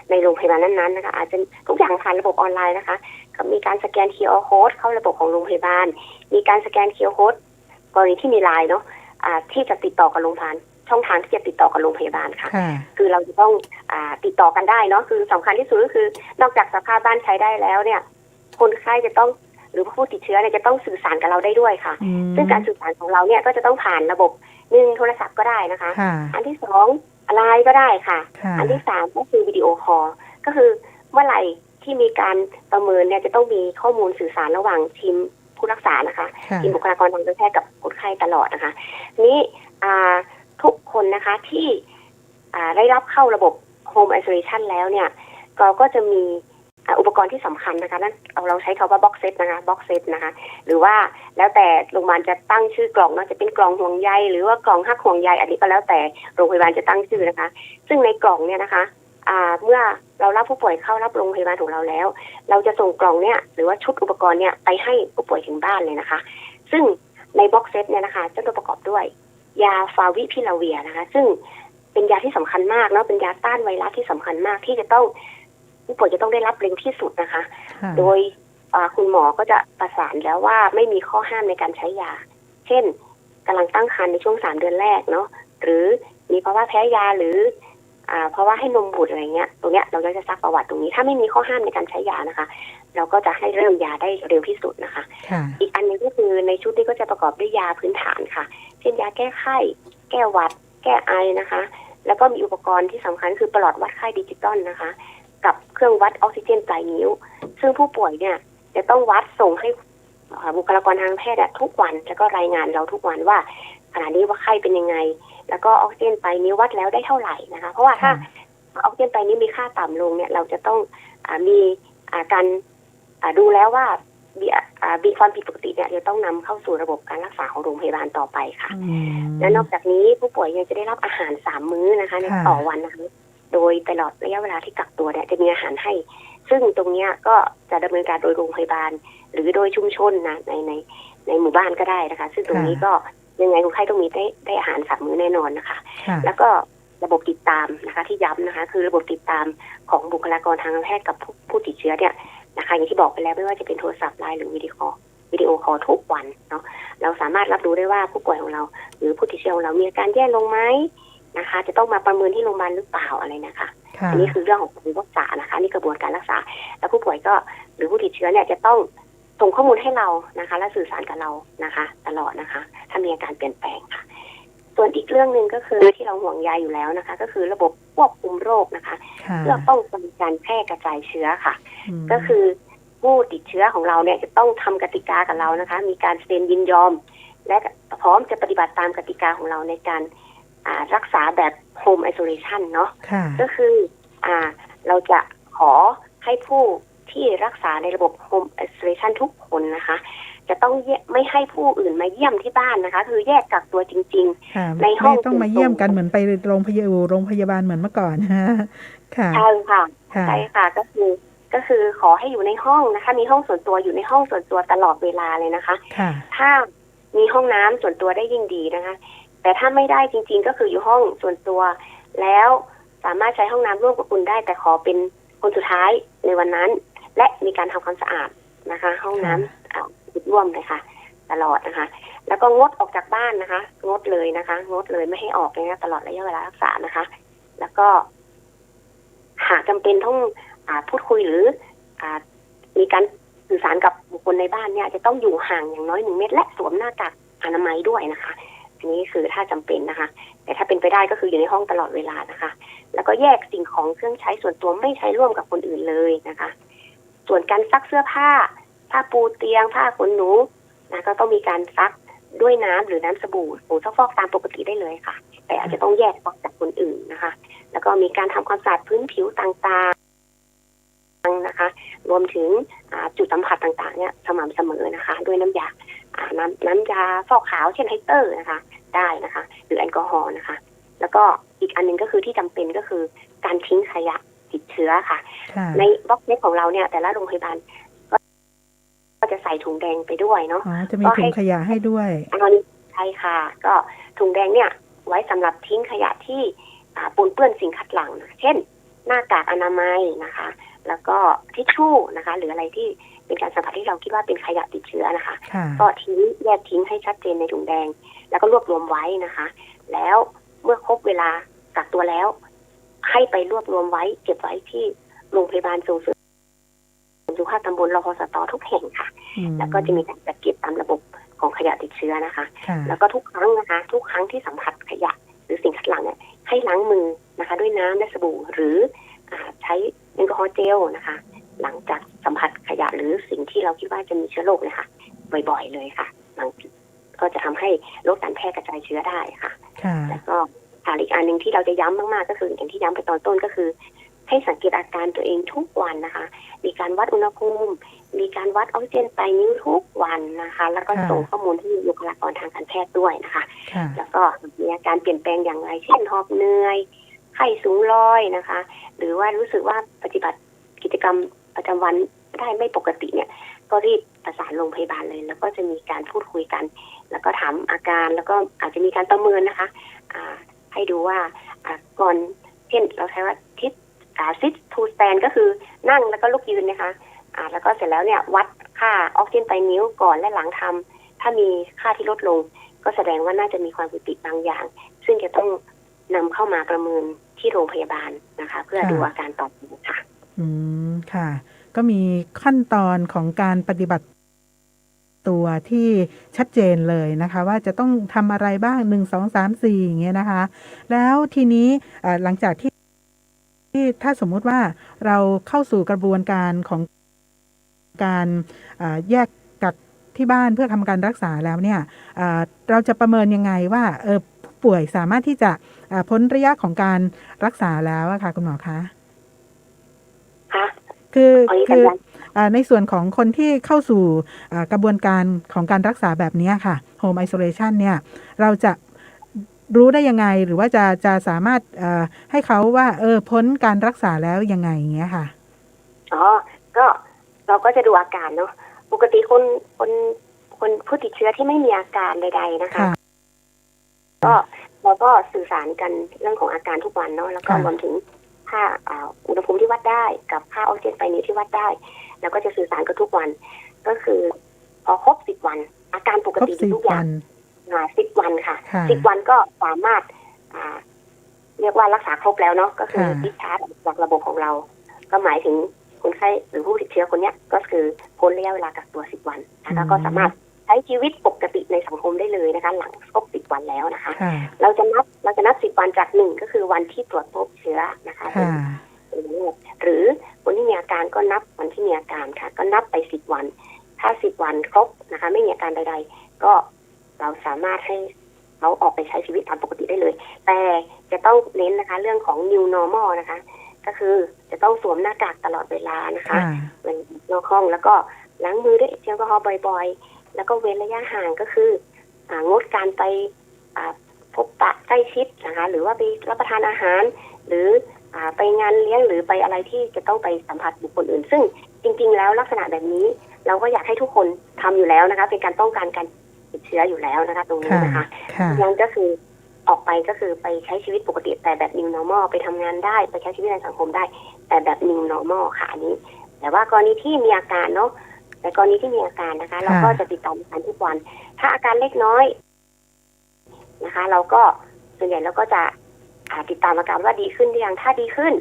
ในโรงพยาบาลนั้นๆนะคะอาจจะทุกอย่างผ่านระบบออนไลน์นะคะก็มีการสแกน QR Code เข้าระบบของโรงพยาบาลมีการสแกน QR Code กรณีที่มีไลน์เนาะที่จะติดต่อกับโรงพยาบาลช่องทางที่จะติดต่อกับโรงพยาบาลค่ะคือเราจะต้องติดต่อกันได้เนาะคือสำคัญที่สุดก็คือนอกจากสภาพบ้านใช้ได้แล้วเนี่ยคนไข้จะต้องหรือผู้ติดเชื้อเนี่ยจะต้องสื่อสารกับเราได้ด้วยค่ะซึ่งการสื่อสารของเราเนี่ยก็จะต้องผ่านระบบ1โทรศัพท์ก็ได้นะคะอันที่2ไลน์ก็ได้ค่ะอันที่3ก็คือวิดีโอคอลก็คือเมื่อไหร่ที่มีการประเมินเนี่ยจะต้องมีข้อมูลสื่อสารระหว่างทีมผู้รักษานะคะทีมบุคลากรทางการแพทย์กับคนไข้ตลอดนะคะนี้ทุกคนนะคะที่ได้รับเข้าระบบ Home Isolation แล้วเนี่ยก็จะมีอุปกรณ์ที่สำคัญนะคะนั่นเราใช้คำว่า box set นะคะ box set นะคะหรือว่าแล้วแต่โรงพยาบาลจะตั้งชื่อกล่องเนาะจะเป็นกล่องห่วงใยหรือว่ากล่องฮักห่วงใยอันนี้ก็แล้วแต่โรงพยาบาลจะตั้งชื่อนะคะซึ่งในกล่องเนี่ยนะคะเมื่อเรารับผู้ป่วยเข้ารับโรงพยาบาลของเราแล้วเราจะส่งกล่องเนี่ยหรือว่าชุดอุปกรณ์เนี่ยไปให้ผู้ป่วยถึงบ้านเลยนะคะซึ่งใน box set เนี่ยนะคะจะประกอบด้วยยาฟาวิพิลาเวียนะคะซึ่งเป็นยาที่สำคัญมากเนาะเป็นยาต้านไวรัสที่สำคัญมากที่จะต้องผู้ป่วยจะต้องได้รับเร็วที่สุดนะคะโดยคุณหมอก็จะประสานแล้วว่าไม่มีข้อห้ามในการใช้ยาเช่นกำลังตั้งครรภ์ในช่วง3 เดือนแรกเนาะหรือมีภาวะแพ้ยาหรือเพราะว่าให้นมบุตรอะไรเงี้ยตรงเนี้ยเราจะซักประวัติตรงนี้ถ้าไม่มีข้อห้ามในการใช้ยานะคะเราก็จะให้เริ่มยาได้เร็วที่สุดนะคะอีกอันนึงก็คือในชุดนี้ก็จะประกอบด้วยยาพื้นฐานค่ะเช่นยาแก้ไข้แก้หวัดแก้ไอนะคะแล้วก็มีอุปกรณ์ที่สำคัญคือปลอดวัดไข้ดิจิตอลนะคะกับเครื่องวัดออกซิเจนปลายนิ้วซึ่งผู้ป่วยเนี่ยจะต้องวัดส่งให้บุคลากรทางแพทย์ทุกวันแล้วก็รายงานเราทุกวันว่าขณะนี้ว่าไข้เป็นยังไงแล้วก็ออกซิเจนปลายนิ้ววัดแล้วได้เท่าไหร่นะคะเพราะว่าถ้าออกซิเจนปลายนิ้วมีค่าต่ำลงเนี่ยเราจะต้องมีการดูแล้วว่ามีความผิดปกติเนี่ยจะต้องนำเข้าสู่ระบบการรักษาของโรงพยาบาลต่อไปค่ะและนอกจากนี้ผู้ป่วยยังจะได้รับอาหาร3 มื้อนะคะในต่อวันนะคะโดยตลอดระยะเวลาที่กักตัวเนี่ยจะมีอาหารให้ซึ่งตรงนี้ก็จะดำเนินการโดยโรงพยาบาลหรือโดยชุมชนนะในหมู่บ้านก็ได้นะคะซึ่งตรงนี้ก็ยังไงคนไข้ต้องมีได้อาหาร3 มื้อแน่นอนนะคะแล้วก็ระบบติดตามนะคะที่ย้ำนะคะคือระบบติดตามของบุคลากรทางการแพทย์กับผู้ติดเชื้อเนี่ยนะคะอย่างที่บอกไปแล้วไม่ว่าจะเป็นโทรศัพท์ไลน์หรือวิดีโอคอลทุกวันเนาะเราสามารถรับรู้ได้ว่าผู้ป่วยของเราหรือผู้ติดเชื้อของเรามีอาการแย่ลงไหมนะคะจะต้องมาประเมินที่โรงพยาบาลหรือเปล่าอะไรนะคะอันนี้คือเรื่องของการรักษานะคะนี่กระบวนการรักษาแล้วผู้ป่วยก็หรือผู้ติดเชื้อเนี่ยจะต้องส่งข้อมูลให้เรานะคะและสื่อสารกับเรานะคะตลอดนะคะถ้ามีอาการเปลี่ยนแปลงค่ะส่วนอีกเรื่องนึงก็คือที่เราห่วงใยอยู่แล้วนะคะก็คือระบบควบคุมโรคนะคะเพื่อป้องกันการแพร่กระจายเชื้อค่ะก็คือผู้ติดเชื้อของเราเนี่ยจะต้องทำกติกากับเรานะคะมีการเซ็นยินยอมและพร้อมจะปฏิบัติตามกติกาของเราในการรักษาแบบ Home Isolation เนาะก็คือเราจะขอให้ผู้ที่รักษาในระบบ Home Isolation ทุกคนนะคะจะต้องไม่ให้ผู้อื่นมาเยี่ยมที่บ้านนะคะคือแยกกักตัวจริงๆในห้องต้องมาเยี่ยมกันเหมือนไปโรงพยาบาลเหมือนเมื่อก่อนค่ะใช่ค่ะใช่ค่ะก็คือขอให้อยู่ในห้องนะคะมีห้องส่วนตัวอยู่ในห้องส่วนตัวตลอดเวลาเลยนะคะถ้ามีห้องน้ำส่วนตัวได้ยิ่งดีนะคะแต่ถ้าไม่ได้จริงๆก็คืออยู่ห้องส่วนตัวแล้วสามารถใช้ห้องน้ำร่วมกับคุณได้แต่ขอเป็นคนสุดท้ายในวันนั้นและมีการทำความสะอาดนะคะห้องน้ำร่วมเลยค่ะตลอดนะคะแล้วก็งดออกจากบ้านนะคะงดเลยนะคะงดเลยไม่ให้ออกเลยนะตลอดระยะเวลารักษานะคะแล้วก็หากจำเป็นต้องพูดคุยหรือมีการสื่อสารกับบุคคลในบ้านเนี่ยจะต้องอยู่ห่างอย่างน้อย1 เมตรและสวมหน้ากากอนามัยด้วยนะคะอันนี้คือถ้าจำเป็นนะคะแต่ถ้าเป็นไปได้ก็คืออยู่ในห้องตลอดเวลานะคะแล้วก็แยกสิ่งของเครื่องใช้ส่วนตัวไม่ใช้ร่วมกับคนอื่นเลยนะคะส่วนการซักเสื้อผ้าปูเตียงผ้าขนหนูนะก็ต้องมีการซักด้วยน้ำหรือน้ำสบู่ซักฟอกตามปกติได้เลยค่ะแต่อาจจะต้องแยกออกจากคนอื่นนะคะแล้วก็มีการทำความสะอาดพื้นผิวต่างๆนะคะรวมถึงจุดสัมผัสต่างๆเนี่ยสม่ำเสมอนะคะด้วยน้ำยาน้ำยาฟอกขาวเช่นไฮเตอร์นะคะได้นะคะหรือแอลกอฮอล์นะคะแล้วก็อีกอันนึงก็คือที่จำเป็นก็คือการทิ้งขยะติดเชื้อค่ะในบล็อกเล็กของเราเนี่ยแต่ละโรงพยาบาลก็จะใส่ถุงแดงไปด้วยเนาะจะมีถุงขยะให้ด้วย ใช่ค่ะก็ถุงแดงเนี่ยไว้สำหรับทิ้งขยะที่ปนเปื้อนสิ่งขัดหลั่งนะเช่นหน้ากากอนามัยนะคะแล้วก็ทิชชู่นะคะหรืออะไรที่เป็นการสัมผัสที่เราคิดว่าเป็นขยะติดเชื้อนะคะก็แยกทิ้งให้ชัดเจนในถุงแดงแล้วก็รวบรวมไว้นะคะแล้วเมื่อครบเวลากักตัวแล้วให้ไปรวบรวมไว้เก็บไว้ที่โรงพยาบาลส่งเสริมสุขภาพตำบลรพสตทุกแห่งค่ะแล้วก็จะมีการจัดเก็บตามระบบของขยะติดเชื้อนะคะแล้วก็ทุกครั้งนะคะทุกครั้งที่สัมผัสขยะหรือสิ่งขัดหลั่งเนี่ยให้ล้างมือนะคะด้วยน้ำและสบู่หรือใช้แอลกอฮอล์เจลนะคะหลังจากสัมผัสขยะหรือสิ่งที่เราคิดว่าจะมีเชื้อโรคเลยค่ะบ่อยๆเลยค่ะก็จะทำให้ลดการแพร่กระจายเชื้อได้ค่ะแล้วก็อีกอันหนึ่งที่เราจะย้ำมากๆก็คืออย่างที่ย้ำไปตอนต้นก็คือให้สังเกตอาการตัวเองทุกวันนะคะมีการวัดอุณหภูมิมีการวัดออกซิเจนปลายนิ้วทุกวันนะคะแล้วก็ส่งข้อมูลที่บุคลากรทางการแพทย์ด้วยนะคะแล้วก็มีอาการเปลี่ยนแปลงอย่างไรเช่นหอบเหนื่อยไข้สูงลอยนะคะหรือว่ารู้สึกว่าปฏิบัติกิจกรรมประจำวันได้ไม่ปกติเนี่ยก็รีบประสานโรงพยาบาลเลยแล้วก็จะมีการพูดคุยกันแล้วก็ถามอาการแล้วก็อาจจะมีการประเมินนะคะให้ดูว่าก่อนเช่นเราใช้ว่าซิททูสแตนก็คือนั่งแล้วก็ลุกยืนนะคะแล้วก็เสร็จแล้วเนี่ยวัดค่าออกซิเจนปลายนิ้วก่อนและหลังทำถ้ามีค่าที่ลดลงก็แสดงว่าน่าจะมีความผิดปกติบางอย่างซึ่งจะต้องนำเข้ามาประเมินที่โรงพยาบาลนะคะเพื่อดูอาการต่อไปค่ะค่ะก็มีขั้นตอนของการปฏิบัติตัวที่ชัดเจนเลยนะคะว่าจะต้องทำอะไรบ้าง1 2 3 4อย่างเงี้ยนะคะแล้วทีนี้หลังจากที่ถ้าสมมุติว่าเราเข้าสู่กระบวนการของการแยกกักที่บ้านเพื่อทำการรักษาแล้วเนี่ยเราจะประเมินยังไงว่าผู้ป่วยสามารถที่จะพ้นระยะของการรักษาแล้วค่ะคุณหมอคะคือในส่วนของคนที่เข้าสู่กระบวนการของการรักษาแบบนี้ค่ะ Home Isolation เนี่ยเราจะรู้ได้ยังไงหรือว่าจะสามารถให้เขาว่าพ้นการรักษาแล้วยังไงอย่างเงี้ยค่ะก็เราก็จะดูอาการเนาะปกติคนผู้ติดเชื้อที่ไม่มีอาการใดๆนะคะก็เราก็สื่อสารกันเรื่องของอาการทุกวันเนาะแล้วก็รวมถึงค่าอุณหภูมิที่วัดได้กับค่าออกซิเจนปลายนิ้วที่วัดได้แล้วก็จะสื่อสารกันทุกวันก็คือพอครบ10 วันอาการปกติทุกอย่าง10 วันค่ะ10 วันก็สามารถเรียกว่ารักษาครบแล้วเนาะก็คือดิสชาร์จจากระบบของเราก็หมายถึงคนไข้หรือผู้ติดเชื้อคนนี้ก็คือพ้นระยะเวลากักตัว10 วันแล้วก็สามารถใช้ชีวิตปกติในสังคมได้เลยนะคะหลังครบ10 วันแล้วนะคะเราจะนับ10 วันจาก1ก็คือวันที่ตรวจพบเชื้อนะคะหรือคนที่มีอาการก็นับวันที่มีอาการค่ะก็นับไป10 วันถ้า10 วันครบนะคะไม่มีอาการใดๆก็เราสามารถให้เขาออกไปใช้ชีวิตตามปกติได้เลยแต่จะต้องเน้นนะคะเรื่องของ new normal นะคะก็คือจะต้องสวมหน้ากากตลอดเวลานะคะเป็นนอกห้องแล้วก็ล้างมือด้วยแอลกอฮอล์บ่อยๆแล้วก็เว้นระยะห่างก็คืองดการไปพบปะใกล้ชิดนะคะหรือว่าไปรับประทานอาหารหรือไปงานเลี้ยงหรือไปอะไรที่จะต้องไปสัมผัสบุคคลอื่นซึ่งจริงๆแล้วลักษณะแบบนี้เราก็อยากให้ทุกคนทำอยู่แล้วนะคะเป็นการป้องกันการติดเชื้ออยู่แล้วนะคะตรงนี้นะคะยังก็คือออกไปก็คือไปใช้ชีวิตปกติแต่แบบ new normal ไปทำงานได้ไปใช้ชีวิตในสังคมได้แต่แบบ new normal ค่ะอันนี้แต่ว่ากรณีที่มีอาการเนาะแต่กรณีที่มีอาการนะคะเราก็จะติดต่ออาการทุกวันถ้าอาการเล็กน้อยนะคะเราก็ส่วนใหญ่เราก็จะติดตามอาการว่าดีขึ้นหรือยังถ้าดีขึ้น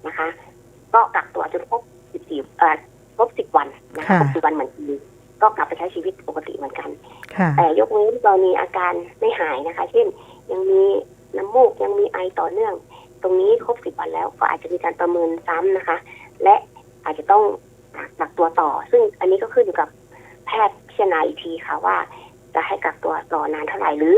นะคะก็กักตัวจนครบ10 วันนะคะครบ10 วันเหมือนกันก็กลับไปใช้ชีวิตปกติเหมือนกันแต่ยกเว้นกรณีอาการไม่หายนะคะเช่นยังมีน้ำมูกยังมีไอต่อเนื่องตรงนี้ครบ10 วันแล้วก็อาจจะมีการประเมินซ้ำนะคะและอาจจะต้องกักตัวต่อซึ่งอันนี้ก็ขึ้นอยู่กับแพทย์พิจารณาอีกทีค่ะว่าจะให้กักตัวต่อนานเท่าไหร่หรือ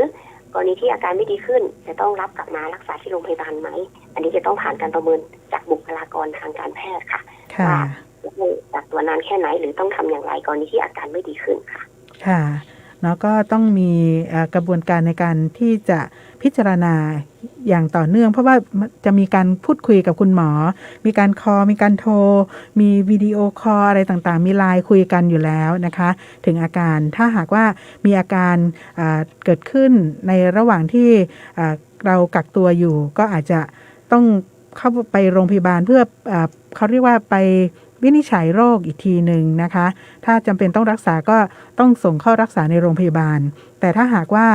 กรณีที่อาการไม่ดีขึ้นจะต้องรับกลับมารักษาที่โรงพยาบาลไหมอันนี้จะต้องผ่านการประเมินจากบุคลากรทางการแพทย์ค่ะว่าจะให้กักตัวนานแค่ไหนหรือต้องทำอย่างไรกรณีที่อาการไม่ดีขึ้นค่ะค่ะแล้วก็ต้องมีกระบวนการในการที่จะ พิจารณาอย่างต่อเนื่องเพราะว่าจะมีการพูดคุยกับคุณหมอมีการมีการโทรมีวิดีโอคอลอะไรต่างๆมีไลน์คุยกันอยู่แล้วนะคะถึงอาการถ้าหากว่ามีอาการเกิดขึ้นในระหว่างที่เรากักตัวอยู่ก็อาจจะต้องเข้าไปโรงพยาบาลเพื่อเขาเรียกว่าไปวินิจฉัยโรคอีกทีหนึ่งนะคะถ้าจำเป็นต้องรักษาก็ต้องส่งเข้ารักษาในโรงพยาบาลแต่ถ้าหากว่า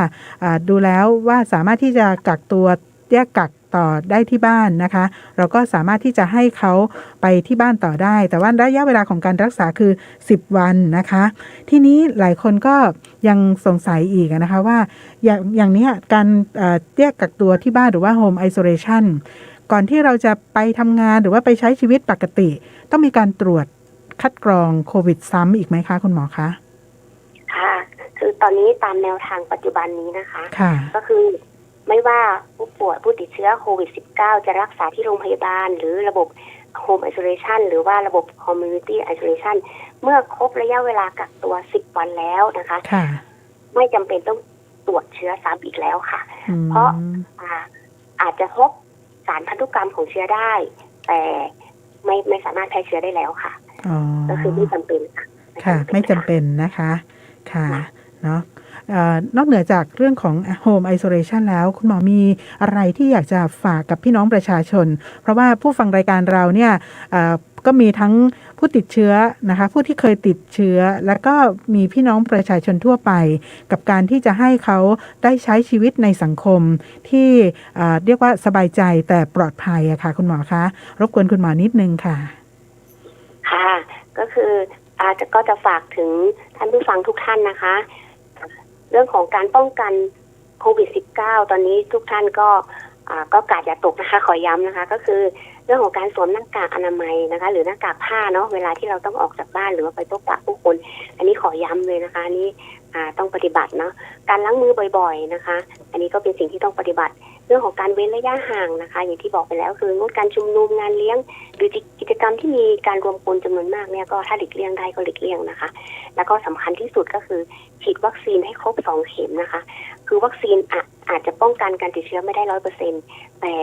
ดูแล้วว่าสามารถที่จะกักตัวแยกกักต่อได้ที่บ้านนะคะเราก็สามารถที่จะให้เขาไปที่บ้านต่อได้แต่ว่าระยะเวลาของการรักษาคือ10 วันนะคะทีนี้หลายคนก็ยังสงสัยอีกนะคะว่าอย่างนี้การแยกกักตัวที่บ้านหรือว่า Home Isolation ก่อนที่เราจะไปทำงานหรือว่าไปใช้ชีวิตปกติต้องมีการตรวจคัดกรองโควิดซ้ำอีกไหมคะคุณหมอคะค่ะคือตอนนี้ตามแนวทางปัจจุบันนี้นะคะก็คือไม่ว่าผู้ป่วยผู้ติดเชื้อโควิด -19 จะรักษาที่โรงพยาบาลหรือระบบ Home Isolation หรือว่าระบบ Community Isolation เมื่อครบระยะเวลากักตัว10 วันแล้วนะคะไม่จำเป็นต้องตรวจเชื้อซ้ำอีกแล้วค่ะเพราะอาจจะพบสารพันธุกรรมของเชื้อได้แต่ไม่สามารถแพร่เชื้อได้แล้วค่ะก็คือไม่จำเป็นค่ะไม่จำเป็นนะคะค่ะเนาะนอกเหนือจากเรื่องของ Home Isolation แล้วคุณหมอมีอะไรที่อยากจะฝากกับพี่น้องประชาชนเพราะว่าผู้ฟังรายการเราเนี่ยก็มีทั้งผู้ติดเชื้อนะคะผู้ที่เคยติดเชื้อแล้วก็มีพี่น้องประชาชนทั่วไปกับการที่จะให้เขาได้ใช้ชีวิตในสังคมที่เรียกว่าสบายใจแต่ปลอดภัยอะค่ะคุณหมอคะรบกวนคุณหมอนิดนึงค่ะค่ะก็คือก็จะฝากถึงท่านผู้ฟังทุกท่านนะคะเรื่องของการป้องกันโควิด -19 ตอนนี้ทุกท่านก็กาดอย่าตกนะคะขอย้ำนะคะก็คือเรื่องของการสวมหน้ากากอนามัยนะคะหรือหน้ากากผ้าเนาะเวลาที่เราต้องออกจากบ้านหรือว่าไปพบปะผู้คนอันนี้ขอย้ำเลยนะคะอันนี้ต้องปฏิบัติเนาะการล้างมือบ่อยๆนะคะอันนี้ก็เป็นสิ่งที่ต้องปฏิบัติเรื่องของการเว้นระยะห่างนะคะอย่างที่บอกไปแล้วคืองดการชุมนุมงานเลี้ยงหรือกิจกรรมที่มีการรวมคนจำนวนมากเนี่ยก็ถ้าหลีกเลี่ยงได้ก็หลีกเลี่ยงนะคะแล้วก็สำคัญที่สุดก็คือฉีดวัคซีนให้ครบ2 เข็มนะคะคือวัคซีนอาจจะป้องกันการติดเชื้อไม่ได้ 100% แต่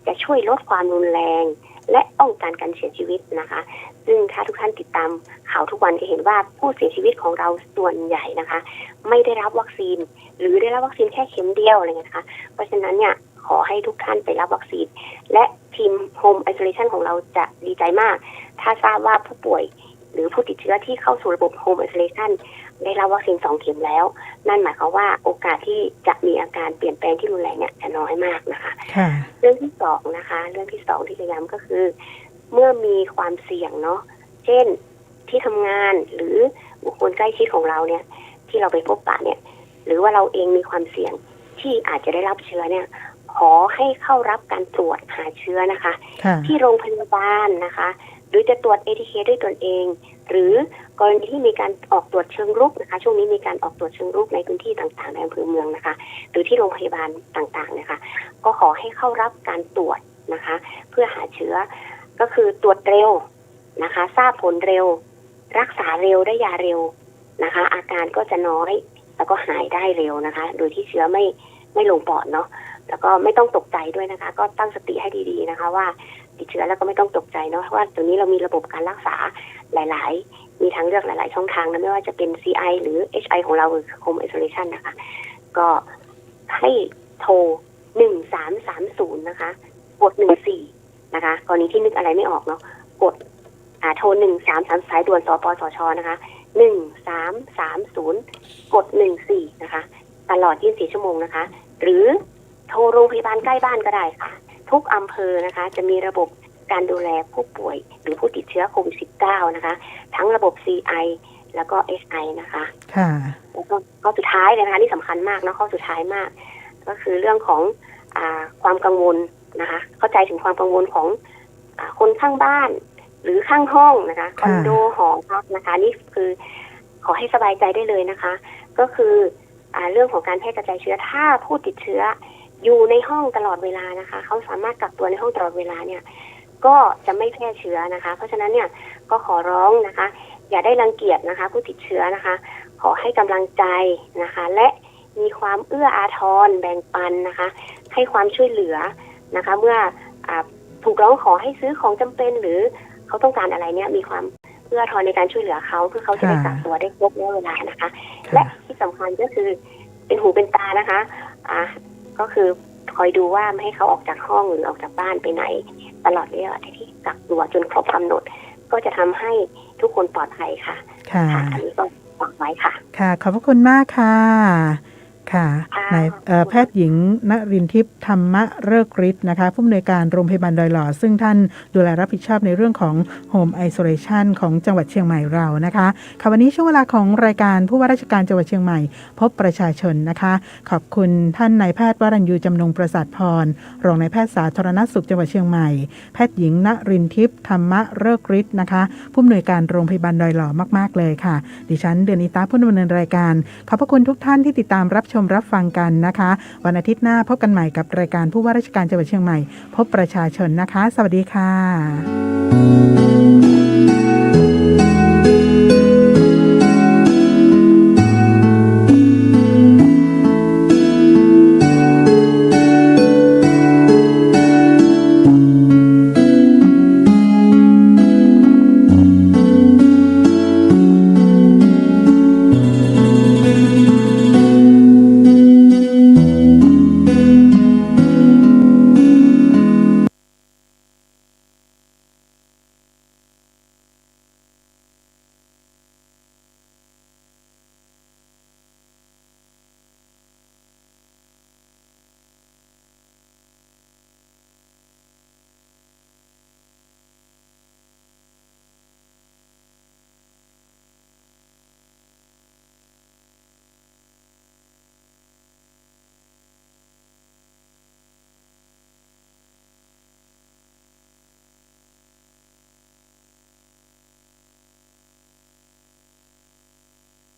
จะช่วยลดความรุนแรงและป้องกันการเสียชีวิตนะคะซึ่งถ้าทุกท่านติดตามข่าวทุกวันจะเห็นว่าผู้เสียชีวิตของเราส่วนใหญ่นะคะไม่ได้รับวัคซีนหรือได้รับวัคซีนแค่เข็มเดียวอะไรเงี้ยนะคะเพราะฉะนั้นเนี่ยขอให้ทุกท่านไปรับวัคซีนและทีม Home Isolation ของเราจะดีใจมากถ้าทราบว่าผู้ป่วยหรือผู้ติดเชื้อที่เข้าสู่ระบบ Home Isolation ได้รับวัคซีน2 เข็มแล้วนั่นหมายความว่าโอกาสที่จะมีอาการเปลี่ยนแปลงที่รุนแรงเนี่ยจะน้อยมากนะคะเรื่องที่2นะคะเรื่องที่2ที่จะย้ำก็คือเมื่อมีความเสี่ยงเนาะเช่นที่ทำงานหรือบุคคลใกล้ชิดของเราเนี่ยที่เราไปพบปะเนี่ยหรือว่าเราเองมีความเสี่ยงที่อาจจะได้รับเชื้อเนี่ยขอให้เข้ารับการตรวจหาเชื้อนะคะที่โรงพยาบาลนะคะหรือจะตรวจ ATK ด้วยตนเองหรือกรณีที่มีการออกตรวจเชิงรุกนะคะช่วงนี้มีการออกตรวจเชิงรุกในพื้นที่ต่างๆในอำเภอเมืองนะคะหรือที่โรงพยาบาลต่างๆนะคะก็ขอให้เข้ารับการตรวจนะคะเพื่อหาเชื้อก็คือตรวจเร็วนะคะทราบผลเร็วรักษาเร็วได้ยาเร็วนะคะอาการก็จะน้อยแล้วก็หายได้เร็วนะคะโดยที่เชื้อไม่ลงปอดเนาะแล้วก็ไม่ต้องตกใจด้วยนะคะก็ตั้งสติให้ดีๆนะคะว่าติดเชื้อแล้วก็ไม่ต้องตกใจเนาะว่าตรงนี้เรามีระบบการรักษาหลายๆมีทางเลือกหลายๆช่องทางนะไม่ว่าจะเป็น CI หรือ HI ของเราหรือ Home Isolation นะคะก็ให้โทร1330นะคะกด14นะคะกรณีที่นึกอะไรไม่ออกเนาะกดโทร133สายด่วนสปสชนะคะ1330กด14นะคะตลอด24 ชั่วโมงนะคะหรือโทรโรงพยาบาลใกล้บ้านก็ได้ค่ะทุกอำเภอนะคะจะมีระบบการดูแลผู้ป่วยหรือผู้ติดเชื้อโควิด -19 นะคะทั้งระบบ CI แล้วก็ HI นะคะค่ะแล้วก็ข้อสุดท้ายเลยนะคะที่สำคัญมากนะข้อสุดท้ายมากก็คือเรื่องของความกังวลนะคะเข้าใจถึงความกังวลของคนข้างบ้านหรือข้างห้องนะคะคอนโดหอพักนะคะนี่คือขอให้สบายใจได้เลยนะคะก็คือเรื่องของการแพร่กระจายเชื้อถ้าผู้ติดเชื้ออยู่ในห้องตลอดเวลานะคะเขาสามารถกักตัวในห้องตลอดเวลาเนี่ยก็จะไม่แพร่เชื้อนะคะเพราะฉะนั้นเนี่ยก็ขอร้องนะคะอย่าได้รังเกียจนะคะผู้ติดเชื้อนะคะขอให้กำลังใจนะคะและ มีความเอื้ออาทรแบ่งปันนะคะให้ความช่วยเหลือนะคะเมื่อถูกร้องขอให้ซื้อของจำเป็นหรือเขาต้องการอะไรเนี่ยมีความเอื้ออาทรในการช่วยเหลือเขาเพื่อเขาจะได้กักตัวได้ครบเวลานะคะและที่สำคัญก็คือเป็นหูเป็นตานะคะก็คือคอยดูว่าไม่ให้เขาออกจากห้องหรือออกจากบ้านไปไหนตลอดระยะเวลาที่กักตัวจนครบกำหนดก็จะทำให้ทุกคนปลอดภัยค่ะค่ะอันนี้ก็ฝากไว้ค่ะค่ะขอบพระคุณมากค่ะค่ะนายแพทย์หญิงณรินทร์ทิพย์ธรรมฤกษ์ฤทธิ์นะคะผู้อำนวยการโรงพยาบาลดอยหล่อซึ่งท่านดูแลรับผิดชอบในเรื่องของ Home Isolation ของจังหวัดเชียงใหม่เรานะคะค่ะวันนี้ช่วงเวลาของรายการผู้ว่าราชการจังหวัดเชียงใหม่พบประชาชนนะคะขอบคุณท่านนายแพทย์วรัญญูจำนงประสาทพรรองนายแพทย์สาธารณสุขจังหวัดเชียงใหม่แพทย์หญิงณรินทร์ทิพย์ธรรมฤกษ์ฤทธิ์นะคะผู้อำนวยการโรงพยาบาลดอยหล่อมากๆเลยค่ะดิฉันเดือนอิตาผู้ดำเนินรายการขอบพระคุณทุกท่านที่ติดตามรับชมรับฟังกันนะคะวันอาทิตย์หน้าพบกันใหม่กับรายการผู้ว่าราชการจังหวัดเชียงใหม่พบประชาชนนะคะสวัสดีค่ะ